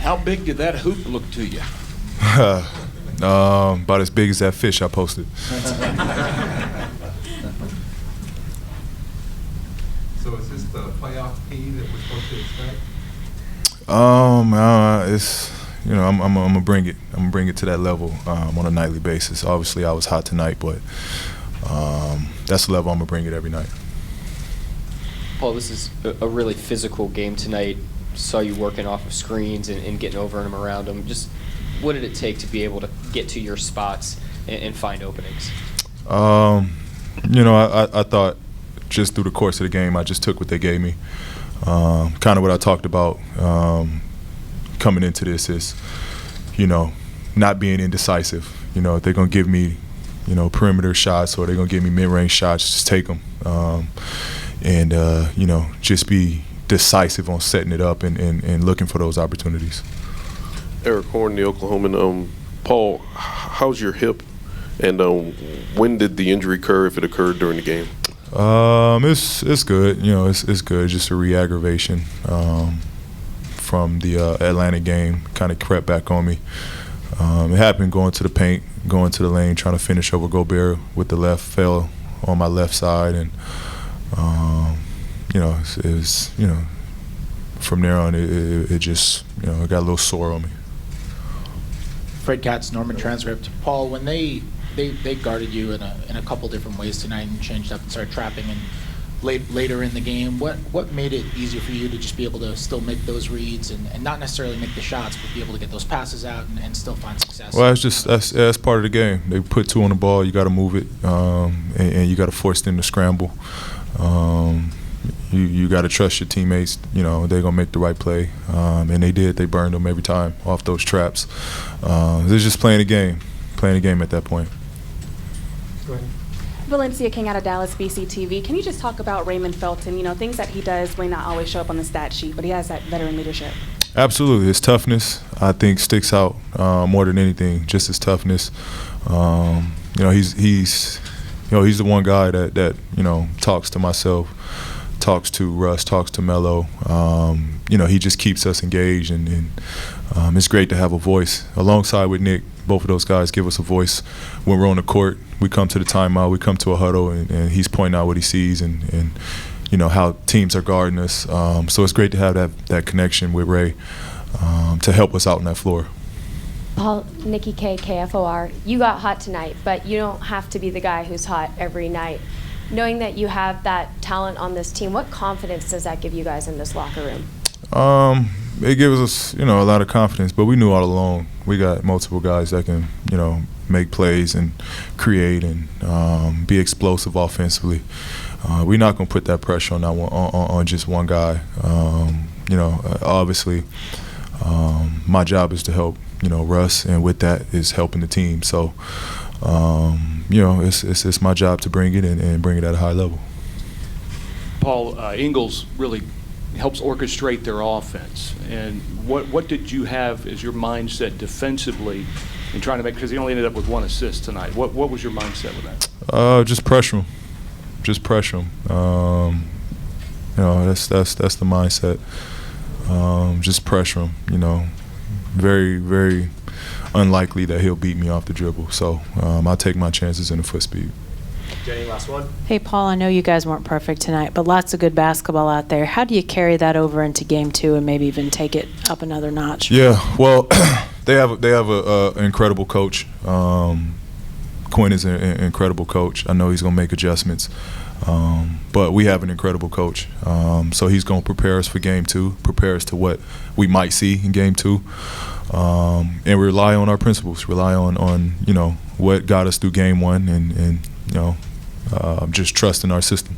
How big did that hoop look to you? About as big as that fish I posted. So is this the playoff team that we're supposed to expect? It's I'm gonna bring it. I'm gonna bring it to that level on a nightly basis. Obviously, I was hot tonight, but that's the level I'm gonna bring it every night. Paul, this is a really physical game tonight. Saw you working off of screens and getting over them around them. Just what did it take to be able to get to your spots and find openings? I thought just through the course of the game, I just took what they gave me. Kind of what I talked about coming into this is, not being indecisive. If they're going to give me, perimeter shots or they're going to give me mid-range shots, just take them. Just be decisive on setting it up and looking for those opportunities. Eric Horn, the Oklahoman. Paul, how's your hip, and when did the injury occur, if it occurred during the game? It's good. It's good. Just a re-aggravation from the Atlanta game. Kind of crept back on me. It happened going to the paint, going to the lane, trying to finish over Gobert with the left, fell on my left side, and it was from there on it just it got a little sore on me. Fred Katz, Norman Transcript. Paul, when they guarded you in a couple different ways tonight and changed up and started trapping and later in the game, what made it easier for you to just be able to still make those reads and not necessarily make the shots, but be able to get those passes out and still find success? Well, that's part of the game. They put two on the ball, you got to move it, and you got to force them to scramble. You got to trust your teammates. They're gonna make the right play, and they did. They burned them every time off those traps. They're just playing a game at that point. Go ahead. Valencia King out of Dallas, BCTV. Can you just talk about Raymond Felton? Things that he does may not always show up on the stat sheet, but he has that veteran leadership. Absolutely, his toughness I think sticks out more than anything. Just his toughness. He's the one guy that talks to myself, talks to Russ, talks to Melo. He just keeps us engaged, and it's great to have a voice alongside with Nick. Both of those guys give us a voice when we're on the court. We come to the timeout, we come to a huddle, and he's pointing out what he sees and how teams are guarding us. So it's great to have that connection with Ray to help us out on that floor. Paul, Nikki K, KFOR, you got hot tonight, but you don't have to be the guy who's hot every night. Knowing that you have that talent on this team, what confidence does that give you guys in this locker room? It gives us, a lot of confidence, but we knew all along we got multiple guys that can, make plays and create and be explosive offensively. We're not going to put that pressure on just one guy. Obviously, my job is to help, Russ, and with that is helping the team. So, it's my job to bring it and bring it at a high level. Paul, Ingles really helps orchestrate their offense. And what did you have as your mindset defensively in trying to make, because he only ended up with one assist tonight. What was your mindset with that? Just pressure him. Just pressure him. That's the mindset. Just pressure him. Very, very unlikely that he'll beat me off the dribble. So I take my chances in the foot speed. Jenny, last one. Hey, Paul, I know you guys weren't perfect tonight, but lots of good basketball out there. How do you carry that over into Game 2 and maybe even take it up another notch? Yeah, well, they have an incredible coach. Quinn is an incredible coach. I know he's going to make adjustments, but we have an incredible coach. So he's going to prepare us for Game 2, prepare us to what we might see in Game 2, and rely on our principles, rely on what got us through Game 1, and just trusting our system.